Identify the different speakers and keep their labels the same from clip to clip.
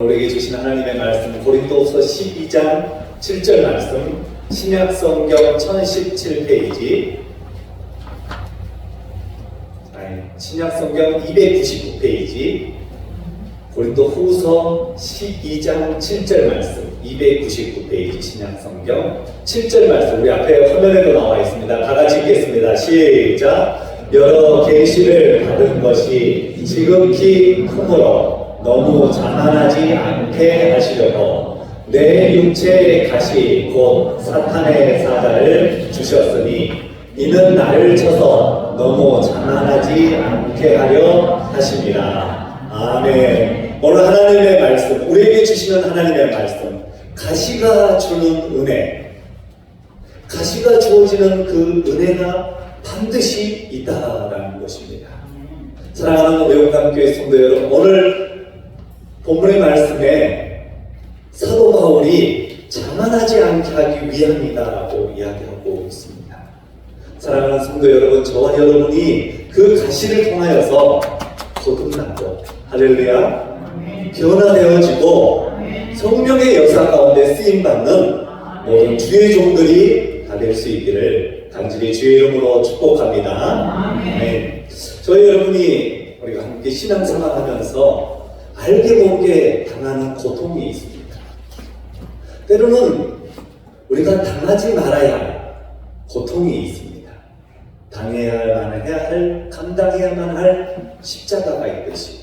Speaker 1: 우리에게 주신 하나님의 말씀 고린도후서 12장 7절 말씀 신약성경 1017페이지 신약성경 299페이지 고린도후서 12장 7절 말씀 299페이지 신약성경 7절 말씀 우리 앞에 화면에도 나와 있습니다. 다 같이 읽겠습니다. 시작. 여러 계시를 받은 것이 지극히 크므로 너무 자만하지 않게 하시려고 내 육체의 가시 곧 사탄의 사자를 주셨으니 이는 나를 쳐서 너무 자만하지 않게 하려 하십니다. 아멘. 오늘 하나님의 말씀, 우리에게 주시는 하나님의 말씀, 가시가 주는 은혜, 가시가 주어지는 그 은혜가 반드시 있다라는 것입니다. 사랑하는 외국감교회 성도 여러분, 오늘 본문의 말씀에 사도 바울이 자만하지 않게 하기 위함이다라고 이야기하고 있습니다. 사랑하는 성도 여러분, 저와 여러분이 그 가시를 통하여서 거듭나고 할렐루야 변화되어지고 성령의 역사 가운데 쓰임받는 모든 주의 종들이 다 될 수 있기를 간절히 주의 이름으로 축복합니다. 네. 저희 여러분이 우리가 함께 신앙생활하면서 알게 모르게 당하는 고통이 있습니다. 때로는 우리가 당하지 말아야 할 고통이 있습니다. 당해야만 해야 할, 감당해야만 할 십자가가 있듯이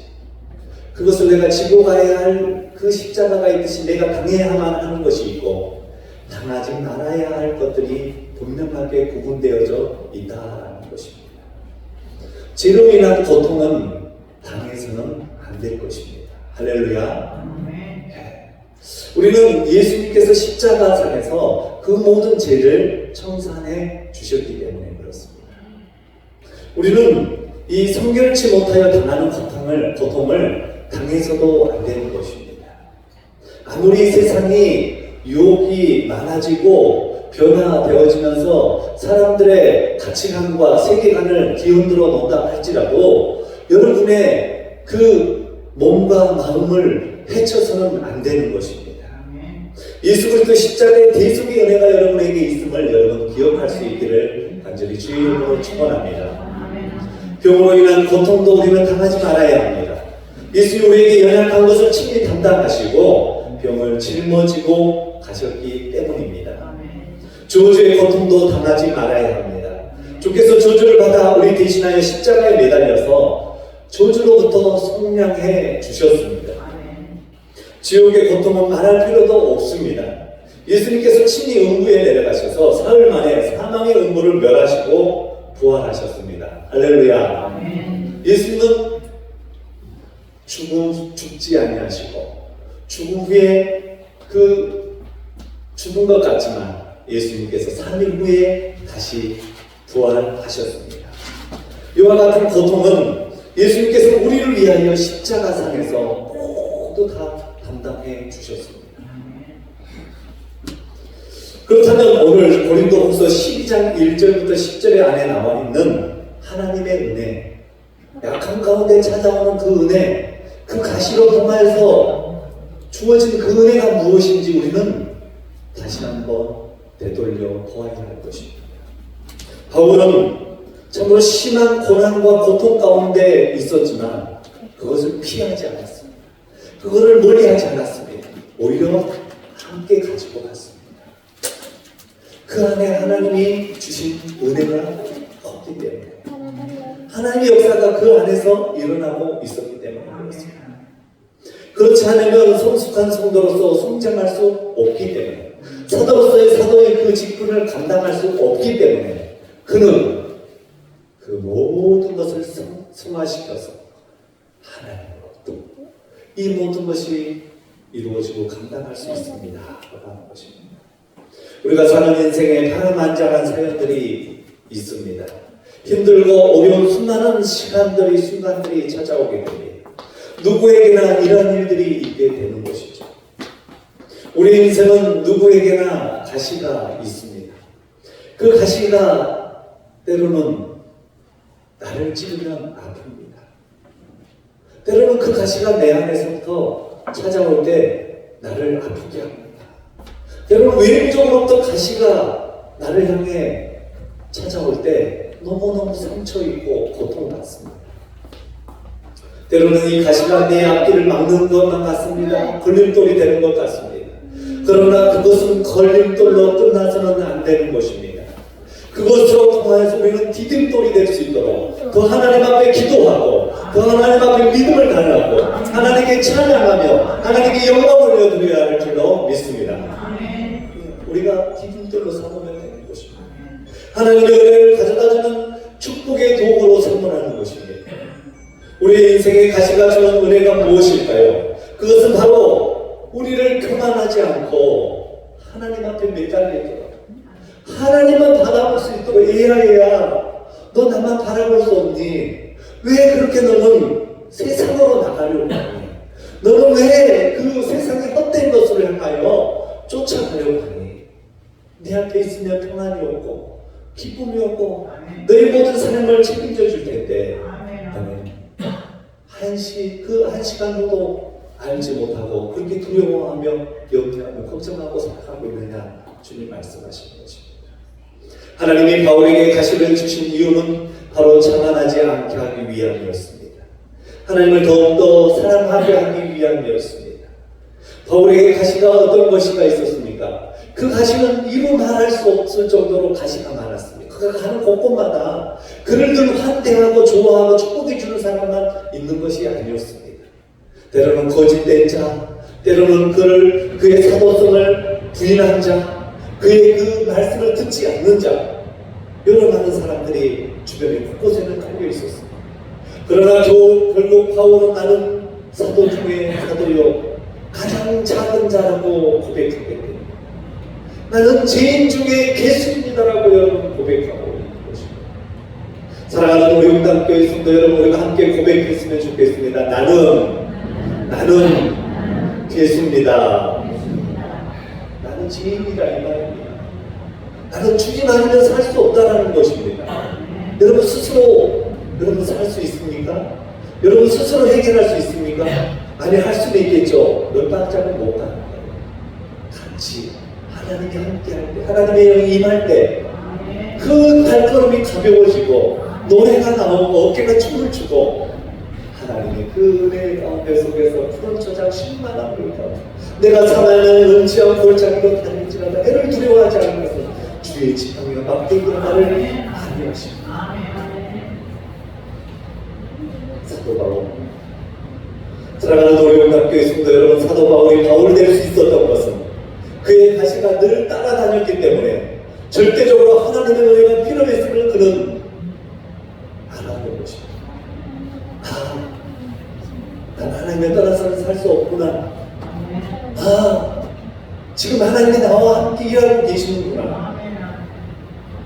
Speaker 1: 그것을 내가 지고 가야 할 그 십자가가 있듯이 내가 당해야만 하는 것이 있고 당하지 말아야 할 것들이 분명하게 구분되어져 있다는 것입니다. 죄로 인한 고통은 당해서는 안 될 것입니다. 할렐루야. 우리는 예수님께서 십자가상에서 그 모든 죄를 청산해 주셨기 때문에 그렇습니다. 우리는 이 성결치 못하여 당하는 고통을 당해서도 안 되는 것입니다. 아무리 세상이 유혹이 많아지고 변화되어지면서 사람들의 가치관과 세계관을 뒤흔들어 놓는다 할지라도 여러분의 그 몸과 마음을 해쳐서는 안 되는 것입니다. 예수 그리스도 십자가의 대속의 은혜가 여러분에게 있음을 여러분 기억할 수 있기를 간절히 주의 이름으로 축원합니다. 병으로 인한 고통도 우리는 당하지 말아야 합니다. 예수님이 우리에게 연약한 것을 친히 담당하시고 병을 짊어지고 가셨기 때문입니다. 저주의 고통도 당하지 말아야 합니다. 주께서 저주를 받아 우리 대신하여 십자가에 매달려서 저주로부터 속량해 주셨습니다. 지옥의 고통은 말할 필요도 없습니다. 예수님께서 친히 음부에 내려가셔서 사흘 만에 사망의 음부를 멸하시고 부활하셨습니다. 할렐루야. 예수님은 죽지 아니하시고 죽음 후에 그 죽은 것 같지만 예수님께서 3일 후에 다시 부활하셨습니다. 이와 같은 고통은 예수님께서 우리를 위하여 십자가상에서 모두 다 담당해 주셨습니다. 그렇다면 오늘 고린도후서 12장 1절부터 10절에 안에 나와 있는 하나님의 은혜, 약한 가운데 찾아오는 그 은혜, 그 가시로 통하여서 주어진 그 은혜가 무엇인지 우리는 다시 한번 되돌려 보아야 할 것입니다. 바울은 참으로 심한 고난과 고통 가운데 있었지만 그것을 피하지 않았습니다. 그것을 멀리하지 않았습니다. 오히려 함께 가지고 갔습니다. 그 안에 하나님이 주신 은혜가 없기 때문에 하나님의 역사가 그 안에서 일어나고 있었기 때문에 그렇습니다. 그렇지 않으면 성숙한 성도로서 성장할 수 없기 때문에 사도로서의 사도의 그 직분을 감당할 수 없기 때문에 그는 그 모든 것을 승화시켜서 하나님으로 또 이 모든 것이 이루어지고 감당할 수 있습니다. 라는 것입니다. 우리가 사는 인생에 파란만장한 사연들이 있습니다. 힘들고 어려운 수많은 시간들이 순간들이 찾아오게 됩니다. 누구에게나 이런 일들이 있게 되는 것이죠. 우리 인생은 누구에게나 가시가 있습니다. 그 가시가 때로는 나를 찌르면 아픕니다. 때로는 그 가시가 내 안에서부터 찾아올 때 나를 아프게 합니다. 여러분, 외부적으로부터 가시가 나를 향해 찾아올 때 너무너무 상처 입고 고통받습니다. 때로는 이 가시가 내 앞길을 막는 것만 같습니다. 걸림돌이 되는 것 같습니다. 그러나 그것은 걸림돌로 끝나서는 안 되는 것입니다. 그것으로 통하여서 우리는 디딤돌이 될 수 있도록 더 하나님 앞에 기도하고 더 하나님 앞에 믿음을 달라고 하나님께 찬양하며 하나님께 영광을 올려드려야 할 줄로 믿습니다. 우리가 디딤돌로 삼으면 되는 것입니다. 하나님의 은혜를 가져다주는 축복의 도구로 삼으라는 것입니다. 우리의 인생의 가시가 주는 은혜가 무엇일까요? 그것은 바로 우리를 교만하지 않고 하나님 앞에 매달리도록 하나님만 바라볼 수 있도록. 얘야 너 나만 바라볼 수 없니? 왜 그렇게 너는 세상으로 나가려고 하니? 너는 왜 그 세상의 헛된 것을 향하여 쫓아가려고 하니? 내 앞에 있으면 평안이 없고 기쁨이 없고 너의 모든 삶을 책임져 줄 텐데 그 한 시간도 알지 못하고 그렇게 두려워하며 염려하며 걱정하고 생각하고 있느냐? 주님 말씀하시는 것입니다. 하나님이 바울에게 가시를 주신 이유는 바로 자만하지 않게 하기 위함이었습니다. 하나님을 더욱더 사랑하게 하기 위함이었습니다. 바울에게 가시가 어떤 것이가 있었습니까? 그 가시는 이루 말할 수 없을 정도로 가시가 많았습니다. 그가 가는 곳곳마다 그를 늘 환대하고 좋아하고 축복해 주는 사람만 있는 것이 아니었습니다. 때로는 거짓된 자, 때로는 그의 사도성을 부인한 자, 그의 그 말씀을 듣지 않는 자, 여러 많은 사람들이 주변에 곳곳에는 깔려 있었습니다. 그러나 결국 바울은 나는 사도 중에 사도요 가장 작은 자라고 고백하게 됩니다. 나는 죄인 중에 개수입니다라고 여러분 고백하고 있는 것입니다. 사랑하는 우리 용담교회 성도 여러분, 우리가 함께 고백했으면 좋겠습니다. 나는 개수입니다. 나는 죄인이다 이 말입니다. 나는 주님 아니면 살 수 없다라는 것입니다. 여러분 스스로 여러분 살 수 있습니까? 여러분 스스로 해결할 수 있습니까? 아니, 할 수는 있겠죠. 몇 발짝은 못 가는 거예요. 같이 하나님이 함께 할 때, 하나님의 영이 임할 때 그 발걸음이 가벼워지고 노래가 나오고 어깨가 춤을 추고 하나님의 그 은혜 가운데 속에서 푸른 초장 10만한 물 가운데 내가 사나이는 음치와 골짜기로 다닐지라도 해를 두려워하지 않는 것은 주의 지팡이가 막대기로 나를 많이 하십니다. 사도 바울, 사랑하는 우리 용담교회 성도 여러분, 사도 바울이 바울이 될 수 있었던 것은 그의 가시가 늘 따라다녔기 때문에 절대적으로 하나님의 은혜가 필요했음을 그는 알았던 것입니다. 난 하나님을 떠나서는 살 수 없구나. 지금 하나님이 나와 함께 일하고 계시는구나.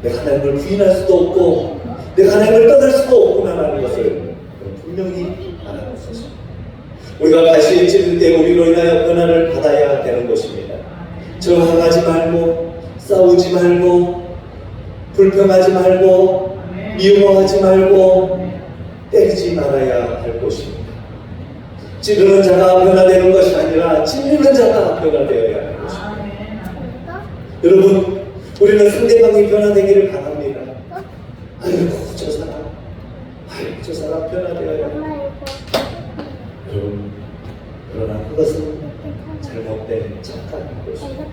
Speaker 1: 내가 하나님을 부인할 수도 없고 내가 하나님을 떠날 수도 없구나라는 것을 분명히 알았던 것입니다. 우리가 가시에 찌를 때 우리로 인하여 변화를 받아야 되는 것입니다. 저항하지 말고 싸우지 말고 불평하지 말고 미워하지 말고 때리지 말아야 할 것입니다. 찌르는 자가 변화되는 것이 아니라 찔리는 자가 변화되어야 하는 것입니다. 여러분, 우리는 상대방이 변화되기를 바랍니다. 아이고 저 사람 변화되어야 합니다. 여러분, 그러나 그것은 잘못된 착각인 것입니다.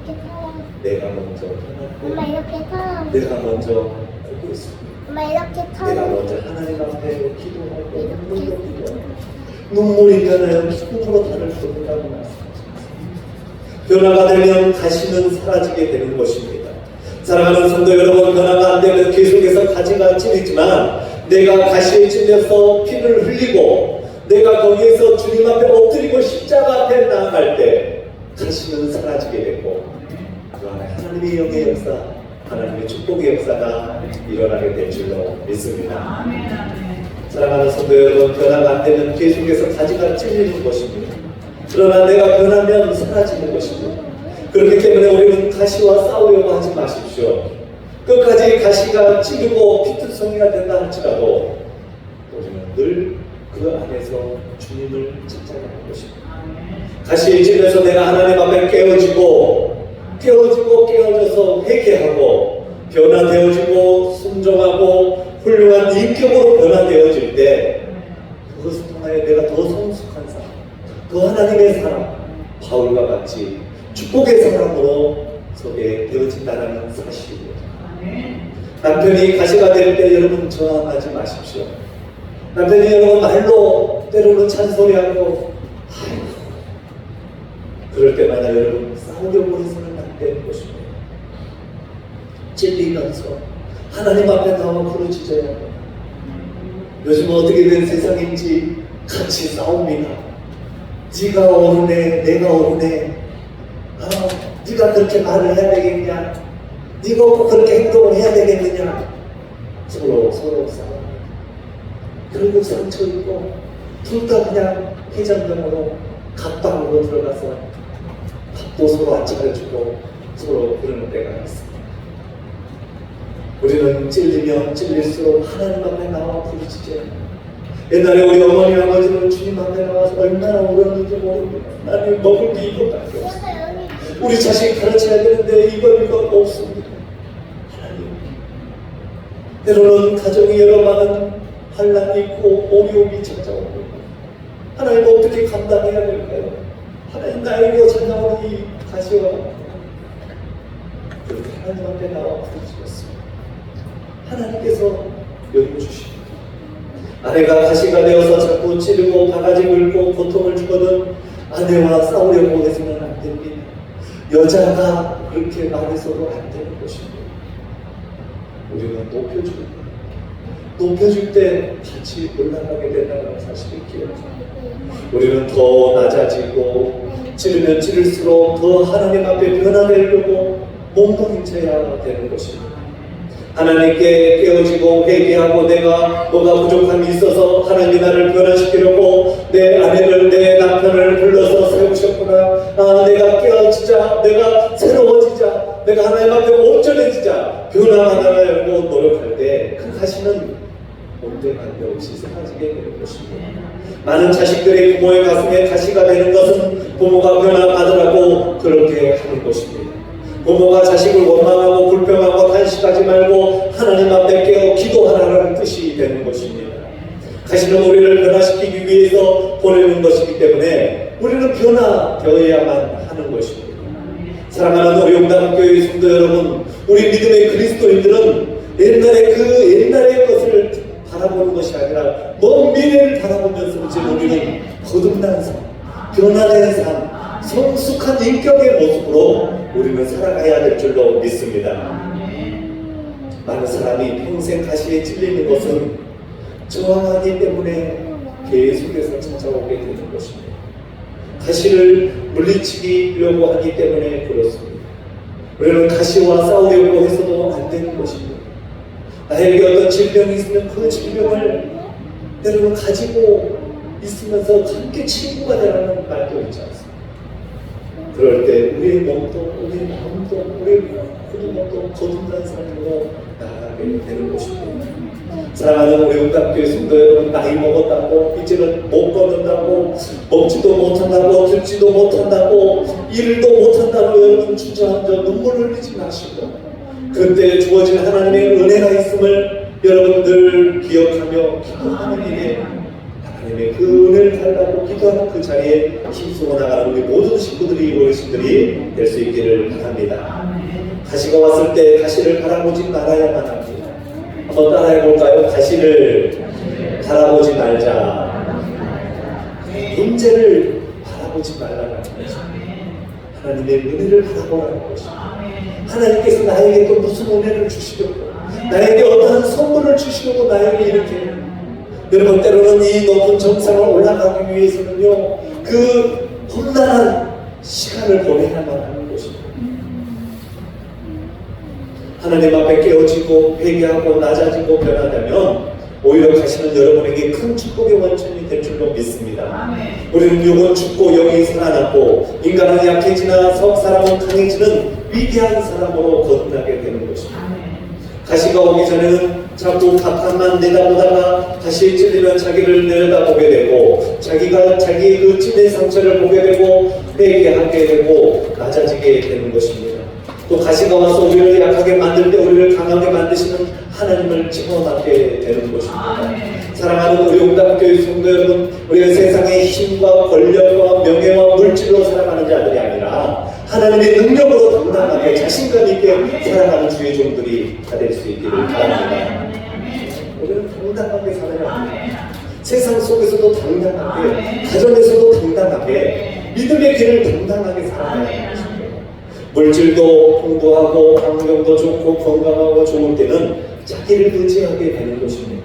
Speaker 1: 내가 먼저 변화되고 내가 먼저 보고 있습니다. 내가 먼저 하나님 앞에 기도하고 눈물이 변하여 기쁨으로 나를 부른다고 말씀하셨습니다. 변화가 되면 가시는 사라지게 되는 것입니다. 사랑하는 성도 여러분, 변화가 안 되면 계속해서 가지가 찔리지만 내가 가시에 찔려서 피를 흘리고 내가 거기에서 주님 앞에 엎드리고 십자가 앞에 나아갈 때 가시는 사라지게 되고 그 안에 하나님의 영의 역사, 하나님의 축복의 역사가 일어나게 될 줄로 믿습니다. 사랑하는 성도 여러분, 변화가 안 되면 계속해서 가지가 찔리는 것입니다. 그러나 내가 변하면 사라지는 것입니다. 그렇기 때문에 우리는 가시와 싸우려고 하지 마십시오. 끝까지 가시가 찌르고 피투성이가 된다 할지라도 우리는 늘 그 안에서 주님을 찾아가는 것입니다. 다시 집에서 내가 하나님 앞에 깨어져서 회개하고 변화되어지고 순종하고 훌륭한 인격으로 변화되어질 때 그것을 통하여 내가 더 성숙한 사람, 더 하나님의 사람, 바울과 같이 축복의 사람으로 서게 되어진다는 사실입니다. 남편이 가시가 될 때 여러분 저항하지 마십시오. 남편이 여러분 말로 때로는 잔소리하고 그럴 때마다 여러분 싸우려고 해서는 안 되는 것입니다. 찔리면서 하나님 앞에 나와 부르짖어야 합니다. 요즘 어떻게 된 세상인지 같이 싸웁니다. 네가 옳으네, 내가 옳으네. 네가 그렇게 말을 해야 되겠냐? 네가 꼭 그렇게 행동을 해야 되겠느냐? 서로 싸웁니다. 그리고 상처 입고 둘 다 그냥 회장병으로 각방으로 들어가서 밥도 서로 안 차려주고 서로 그러는 때가 있습니다. 우리는 찔리면 찔릴수록 하나님 앞에 나와 부르짖어야 합니다. 옛날에 우리 어머니 아버지는 주님 앞에 나와서 얼마나 울었는지 모릅니다. 나는 먹을 게 이것밖에 없습니다. 우리 자식 가르쳐야 되는데 이거 없습니다. 하나님, 때로는 가정이 여러 많은 환란이 있고 어려움이 찾아오고 하나님 어떻게 감당해야 될까요? 하나님 나에게 찾아오는 이 가시와 그렇게 하나님 앞에 나와 부르짖었습니다. 하나님께서 열어주십니다. 아내가 가시가 되어서 자꾸 찌르고 바가지 긁고 고통을 주거든 아내와 싸우려고 해서는 안 됩니다. 여자가 그렇게 말해서도 안 되는 것입니다. 우리는 높여줄 때 같이 올라가게 된다는 사실을 기억합니다. 우리는 더 낮아지고 찌르면 찌를수록 더 하나님 앞에 변화되려고 몸부림쳐야 되는 것입니다. 하나님께 깨어지고 회개하고 내가 뭐가 부족함이 있어서 하나님이 나를 변화시키려고 내 아내를 내 남편을 불러서 세우셨구나. 내가 깨어지자, 내가 새로워지자, 내가 하나님 앞에 온전해지자 변화하려고 노력할 때 그 가시는 온전한 데 없이 사라지게 되는 것입니다. 많은 자식들의 부모의 가슴에 가시가 되는 것은 부모가 변화받으라고 그렇게 하는 것입니다. 부모가 자식을 원망하고 불평하고 탄식하지 말고 하나님 앞에 깨어 기도하라는 뜻이 되는 것입니다. 가시는 우리를 변화시키기 위해서 보내는 것이기 때문에 우리는 변화되어야만 하는 것입니다. 사랑하는 우리 용담교회 성도 여러분, 우리 믿음의 그리스도인들은 옛날의 것을 바라보는 것이 아니라 먼 미래를 바라보면서 이제 우리는 거듭난 삶, 변화된 삶, 성숙한 인격의 모습으로 우리는 살아가야 될 줄로 믿습니다. 많은 사람이 평생 가시에 찔리는 것은 저항하기 때문에 계속해서 찾아오게 되는 것입니다. 가시를 물리치려고 하기 때문에 그렇습니다. 우리는 가시와 싸우려고 해서도 안 되는 것입니다. 나에게 어떤 질병이 있으면 그 질병을 때로는 가지고 있으면서 함께 친구가 되라는 말도 있지 않습니까? 그럴 때 우리의 몸도, 우리의 마음도, 우리의 구두도 거듭난 삶으로 나아가게 되는 것입니다. 사랑하는 우리 용담교회 성도 여러분, 나이 먹었다고 이제는 못 걷는다고 먹지도 못한다고 듣지도 못한다고 일도 못한다고 여러분 주저앉아 눈물 흘리지 마시고 그때 주어진 하나님의 은혜가 있음을 여러분들 기억하며 기도하는 일에 하나님의 그 은혜를 달라고 기도하는 그 자리에 힘쓰고 나가는 우리 모든 식구들이 어르신들이 될 수 있기를 바랍니다. 가시가 왔을 때 가시를 바라보지 말아야만 합니다. 한번 따라해볼까요? 가시를 바라보지 말자. 문제를 바라보지 말라는 것입니다. 하나님의 은혜를 바라보라는 것입니다. 하나님께서 나에게 또 무슨 은혜를 주시려고 나에게 어떠한 선물을 주시려고 나에게 이렇게 여러분 때로는 이 높은 정상을 올라가기 위해서는요 그 험난한 시간을 보내야만 하는 것입니다. 하나님 앞에 깨어지고 회개하고 낮아지고 변화되면 오히려 가시는 여러분에게 큰 축복의 원천이 될 줄로 믿습니다. 우리는 육은 죽고 영이 살아났고 인간은 약해지나 사람은 강해지는 위대한 사람으로 거듭나게 되는 것입니다. 가시가 오기 전에는 자꾸 바깥만 내다보다가 다시 찔리면 자기를 내려다보게 되고 자기가 자기의 그 찔린 상처를 보게 되고 회개하게 되고 낮아지게 되는 것입니다. 또 가시가 와서 우리를 약하게 만들 때 우리를 강하게 만드시는 하나님을 체험하게 되는 것입니다. 사랑하는 우리 옥당교회 성도 여러분, 우리가 세상의 힘과 권력과 명예와 물질로 살아가는 자들이 아니라 하나님의 능력으로 당당하게 자신감 있게 살아가는 주의 종들이 다 될 수 있기를 바랍니다. 우리는 당당하게 살아야 합니다. 세상 속에서도 당당하게, 가정에서도 당당하게, 믿음의 길을 당당하게 살아가야 합니다. 물질도 풍부하고 환경도 좋고 건강하고 좋을 때는 자기를 의지하게 되는 것입니다.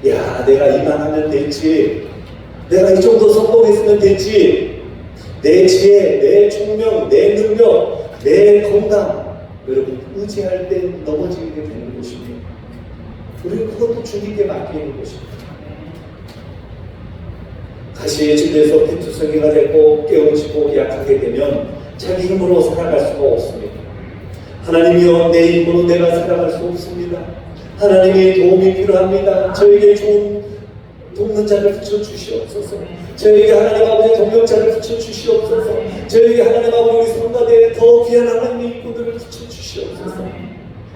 Speaker 1: 야, 내가 이만하면 됐지, 내가 이 정도 성공했으면 됐지, 내 지혜, 내 총명, 내 능력, 내 건강, 여러분 의지할 때 넘어지게 되는 것입니다. 우리는 그것도 주님께 맡기는 것입니다. 가시에 찔려서 피투성이가 되고 깨어지고 약하게 되면 자기 힘으로 살아갈 수가 없습니다. 하나님이여, 내 힘으로 내가 살아갈 수 없습니다. 하나님의 도움이 필요합니다. 저에게 좋은 돕는 자를 붙여주시옵소서. 저에게 하나님 아버지 동역자를 붙여주시옵소서. 저에게 하나님 아버지 우리 성가대에 더 귀한 하나님의 일꾼들을 붙여주시옵소서.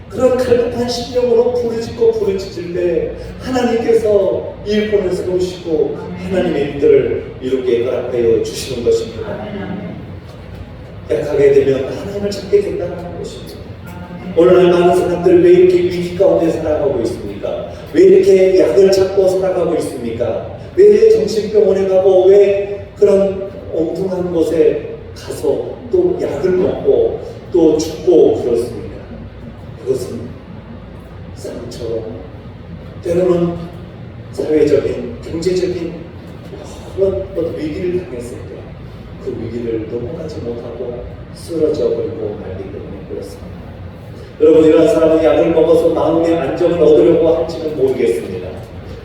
Speaker 1: 그런 갈급한 심령으로 부르짖고 부르짖을 때 하나님께서 일꾼을 세우시고 하나님의 일들을 이루게 허락하여 주시는 것입니다. 약하게 되면 하나님을 찾게 된다는 것입니다. 오늘날 많은 사람들 왜 이렇게 위기 가운데 살아가고 있습니까? 왜 이렇게 약을 찾고 살아가고 있습니까? 왜 정신병원에 가고 왜 그런 엉뚱한 곳에 가서 또 약을 먹고 또 죽고 그렇습니까? 그것은 상처, 때로는 사회적인, 경제적인 그런 위기를 당했을 때 그 위기를 넘어가지 못하고 쓰러져 버리고 말기 때문에 그렇습니다. 여러분, 이런 사람은 약을 먹어서 마음의 안정을 얻으려고 할지는 모르겠습니다.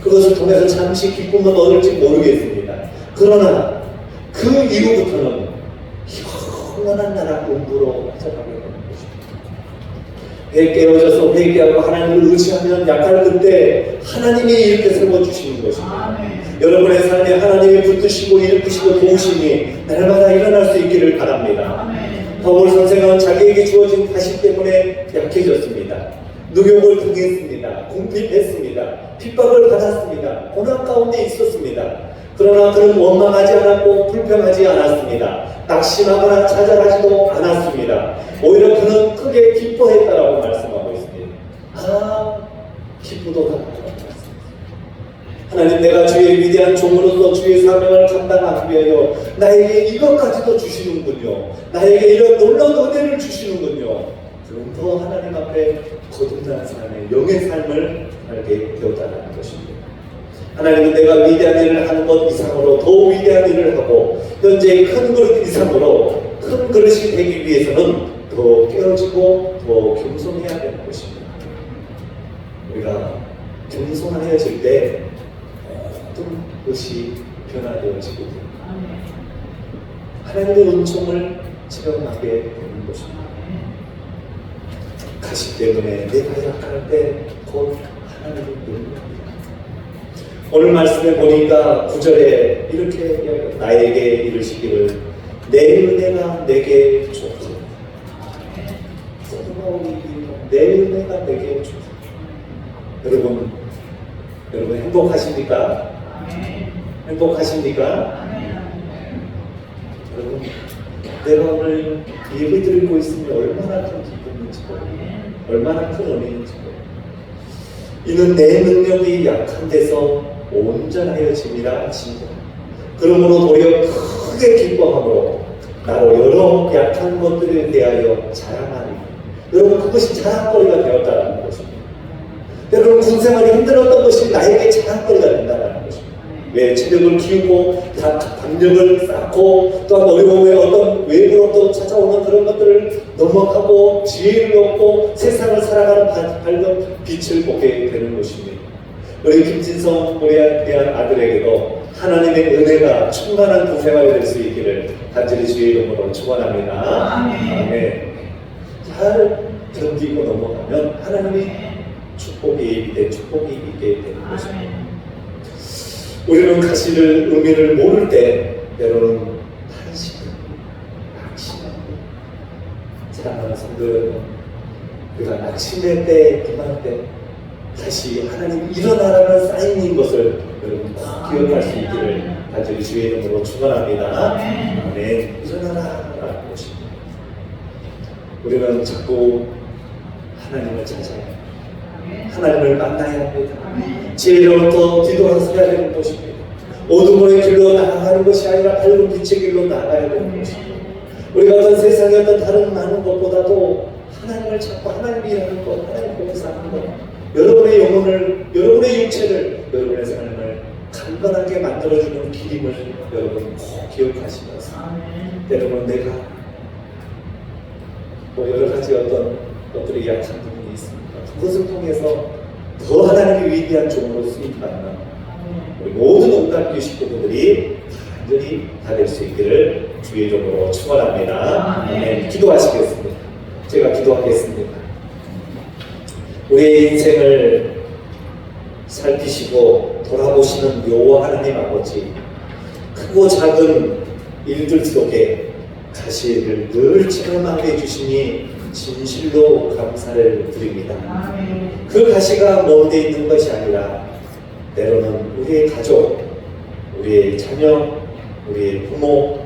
Speaker 1: 그것을 통해서 잠시 기쁨을 얻을지 모르겠습니다. 그러나 그 이후부터는 영원한 나라 공부로 찾아가게 되는 것입니다. 깨어져서 회개하고 하나님을 의지하면 약할 그때 하나님이 이렇게 세워주시는 것입니다. 여러분의 삶에 하나님이 붙드시고 일으키시고 도우심이 날마다 일어날 수 있기를 바랍니다. 바울 선생은 자기에게 주어진 가시 때문에 약해졌습니다. 누욕을 당했습니다. 궁핍했습니다. 핍박을 받았습니다. 고난 가운데 있었습니다. 그러나 그는 원망하지 않았고 불평하지 않았습니다. 낙심하거나 좌절하지도 않았습니다. 오히려 그는 크게 기뻐했다라고 말씀하고 있습니다. 기쁘도다. 하나님, 내가 주의 위대한 종으로서 주의 사명을 감당하기 위하여 나에게 이것까지도 주시는군요. 나에게 이런 놀라운 은혜를 주시는군요. 그럼 더 하나님 앞에 거듭난 삶의 영의 삶을 살게 되었다는 것입니다. 하나님은 내가 위대한 일을 하는 것 이상으로 더 위대한 일을 하고 현재의 큰 그릇 이상으로 큰 그릇이 되기 위해서는 더 깨어지고 더 겸손해야 되는 것입니다. 우리가 겸손해질 때 모든 것이 변화되어지고 하나님의 은총을 체험하게 되는 것입니다. 가시 때문에 내가 약할 때 곧 하나님을 능력합니다. 오늘 말씀에 보니까 9절에 이렇게 나에게 이르시기를 내 은혜가 내게 좋다. 내 은혜가 내게 좋다. 여러분 행복하십니까? 행복하십니까? 여러분, 내가 오늘 예배 드리고 있으면 얼마나 큰 기쁨인지 얼마나 큰 은혜인지 이는 내 능력이 약한 데서 온전하여짐이라 하신다. 그러므로 도리어 크게 기뻐함으로 나로 여러 약한 것들에 대하여 자랑하니 여러분, 그것이 자랑거리가 되었다는 것입니다. 여러분, 군생활이 힘들었던 것이 나에게 자랑거리가 된다는 것입니다. 왜 체력을 키우고 박력을 쌓고 또한 어려움에 어떤 외부로부터 찾아오는 그런 것들을 넘어가고 지혜를 얻고 세상을 살아가는 밝은 빛을 보게 되는 것입니다. 우리 김진성 우리의 아들에게도 하나님의 은혜가 충만한 군생활이 될 수 있기를 간절히 주의 이름으로 축원합니다. 아멘. 잘 견디고 넘어가면 하나님이 축복이 내 축복이 있게 되는 것입니다. 우리는 가시를 의미를 모를 때 때로는 탄식하고 낙심하고, 사랑하는 성도 여러분, 우리가 낙심의 때, 임할 때 다시 하나님 일어나라는 사인인 것을 여러분 꼭 기억할 수 있기를 간절히 주의 이름으로 축원합니다. 아멘. 일어나라라는 것입니다. 우리는 자꾸 하나님을 찾아야 합니다. 하나님을 만나야 합니다. 지혜로부터 기도하셔야 되는 것입니다. 어둠의 길로 나아가는 것이 아니라 밝은 빛의 길로 나아가야 되는 것입니다. 우리가 어떤 세상의 어떤 다른 많은 것보다도 하나님을 찾고 하나님이 일하는 것, 하나님 봉사하는 것, 여러분의 영혼을, 여러분의 육체를, 여러분의 삶을 강건하게 만들어주는 길임을 여러분 꼭 기억하시면서, 때로는 내가 뭐 여러 가지 어떤 것들이 약한 부분이 있습니다. 그것을 통해서 더 하나님의 위대한 종으로 수입받는 우리 모든 옥답교 식구들이 간절히 다 될 수 있기를 주의 이름으로 축원합니다. 네, 기도하시겠습니다. 제가 기도하겠습니다. 우리의 인생을 살피시고 돌아보시는 여호와 하나님 아버지, 크고 작은 일들 속에 가시를 늘 체험하게 해주시니 진실로 감사를 드립니다. 그 가시가 먼 데 있는 것이 아니라 때로는 우리의 가족, 우리의 자녀, 우리의 부모,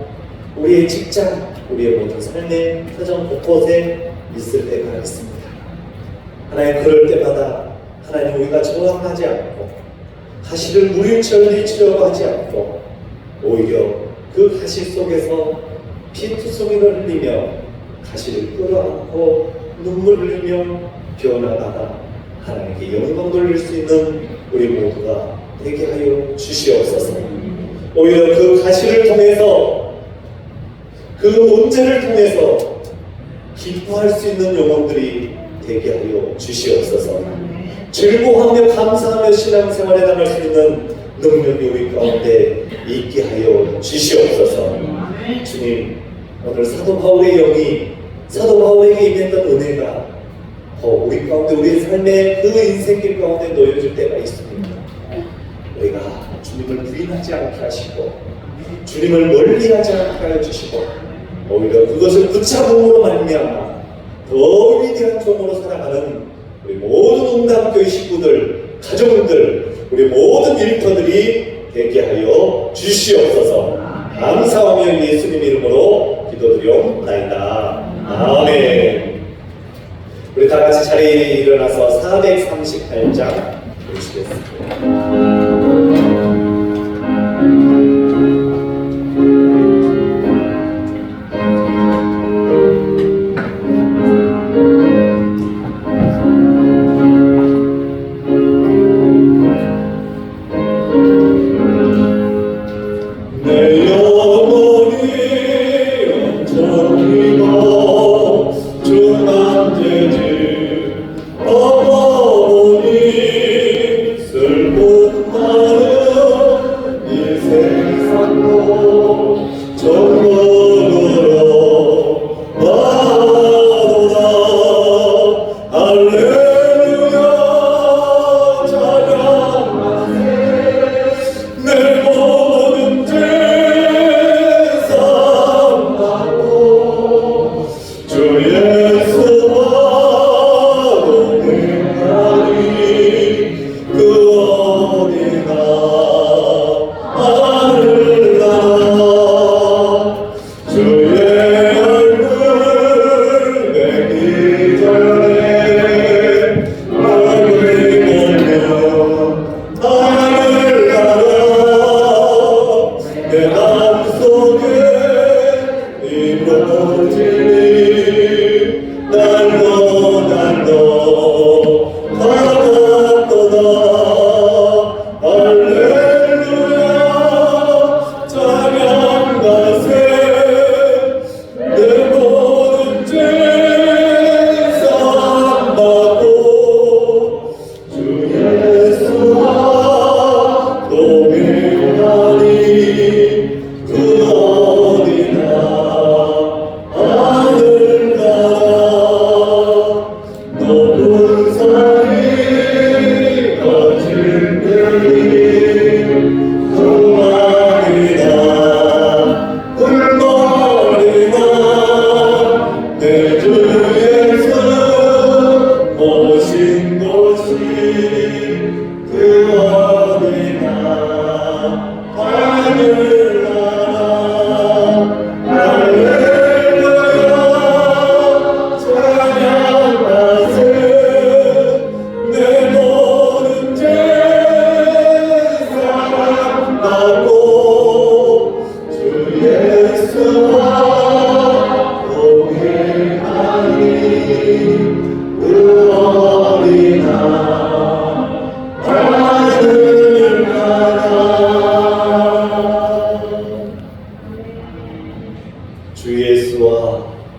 Speaker 1: 우리의 직장, 우리의 모든 삶의 사정 곳곳에 있을 때가 있습니다. 하나님, 그럴 때마다 하나님, 우리가 저항하지 않고 가시를 무림치려고 하지 않고 오히려 그 가시 속에서 피투성이를 흘리며 가시를 끌어안고 눈물 흘리며 변화받아 하나님께 영광 돌릴 수 있는 우리 모두가 되게 하여 주시옵소서. 오히려 그 가시를 통해서, 그 문제를 통해서 기뻐할 수 있는 영혼들이 되게 하여 주시옵소서. 즐거워하며 감사하며 신앙생활에 나갈 수 있는 능력이 우리 가운데 있게 하여 주시옵소서. 주님, 오늘 사도 바울의 영이 사도 바울에게 임했던 은혜가 우리 가운데, 우리의 삶의 그 인생길 가운데 놓여질 때가 있습니다. 우리가 주님을 부인하지 않게 하시고 주님을 멀리하지 않게 하여 주시고 오히려 그것을 붙잡음으로 말미암아 더 위대한 종으로 살아가는 우리 모든 옥답교회 식구들, 가족들, 우리 모든 일터들이 되게 하여 주시옵소서. 감사하며 예수님 이름으로 기도드리옵나이다. 아멘. 우리 다 같이 자리에 일어나서 438장 보시겠습니다.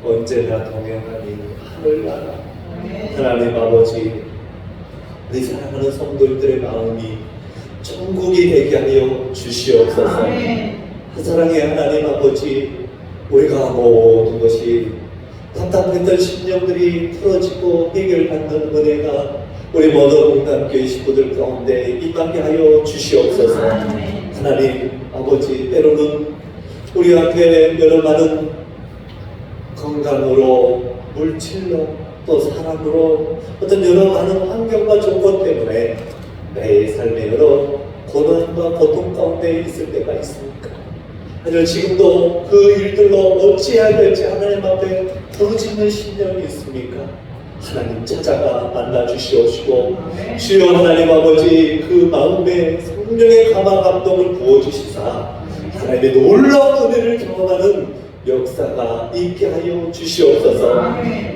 Speaker 1: 언제나 동행하니 하늘나라 하나님 아버지, 우리 사랑하는 성도들의 마음이 천국이 되게 하여 주시옵소서. 사랑의 하나님 아버지, 우리가 모든 것이 답답했던 심령들이 풀어지고 해결받는 은혜가 우리 모든 공감교회 식구들 가운데 임하게 하여 주시옵소서. 하나님 아버지, 때로는 우리 앞에 여러 많은 건강으로, 물질로, 또 사람으로, 어떤 여러 많은 환경과 조건 때문에 내 삶의 여러 고난과 고통 가운데 있을 때가 있습니까? 하지만 지금도 그 일들로 어찌해야 될지 하나님 앞에 부르짖는 심령이 있습니까? 하나님 찾아가 만나 주시옵시고, 주여 하나님 아버지, 그 마음에 성령의 감화 감동을 부어주시사 하나님의 놀라운 은혜를 경험하는 역사가 있게 하여 주시옵소서.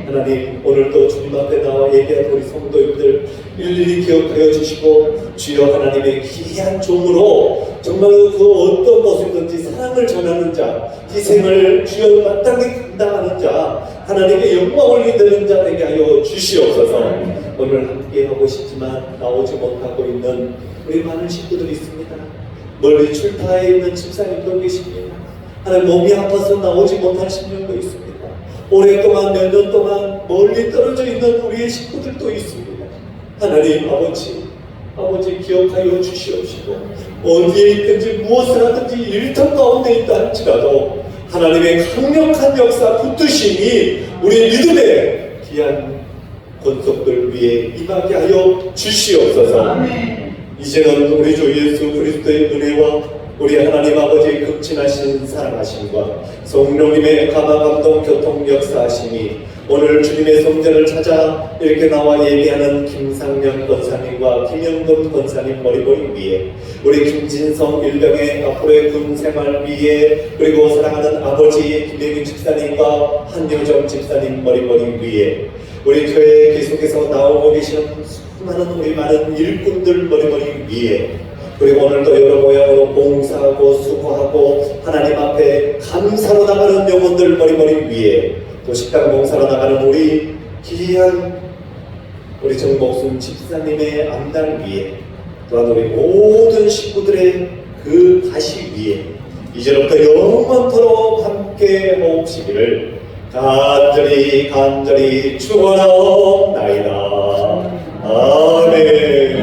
Speaker 1: 하나님, 오늘도 주님 앞에 나와 예배한 우리 성도님들 일일이 기억하여 주시고, 주여 하나님의 귀한 종으로 정말 그 어떤 모습이든지 사랑을 전하는 자, 희생을 주여 마땅히 감당하는 자, 하나님의 영광을 이루는 자 되게 하여 주시옵소서. 오늘 함께 하고 싶지만 나오지 못하고 있는 우리 많은 식구들이 있습니다. 멀리 출타해 있는 집사님도 계십니다. 하나님, 몸이 아파서 나오지 못한 심령도 있습니다. 오랫동안 몇 년 동안 멀리 떨어져 있는 우리의 식구들도 있습니다. 하나님 아버지 기억하여 주시옵시고, 어디에 있든지 무엇을 하든지 일터 가운데 있다 할지라도 하나님의 강력한 역사 붙드심이 우리 믿음의 귀한 권속들 위에 임하게 하여 주시옵소서. 이제는 우리 주 예수 그리스도의 은혜와 우리 하나님 아버지의 극진하신 사랑하심과 성령님의 감화 감동 교통 역사하심이 오늘 주님의 성전을 찾아 이렇게 나와 예배하는 김상년 권사님과 김영금 권사님 머리머리 위에, 우리 김진성 일병의 앞으로의 군 생활 위에, 그리고 사랑하는 아버지 김혜균 집사님과 한효정 집사님 머리머리 위에, 우리 교회에 계속해서 나오고 계시는 수많은 우리 많은 일꾼들 머리머리 위에, 그리고 오늘도 여러 모양으로 봉사하고 수고하고 하나님 앞에 감사로 나가는 영혼들 머리머리 위에, 또 식당 봉사로 나가는 우리 귀한 우리 정복순 집사님의 암달 위에, 또한 우리 모든 식구들의 그 가시 위에 이제부터 영원토록 함께 하옵시기를 간절히 축원하옵나이다. 아멘.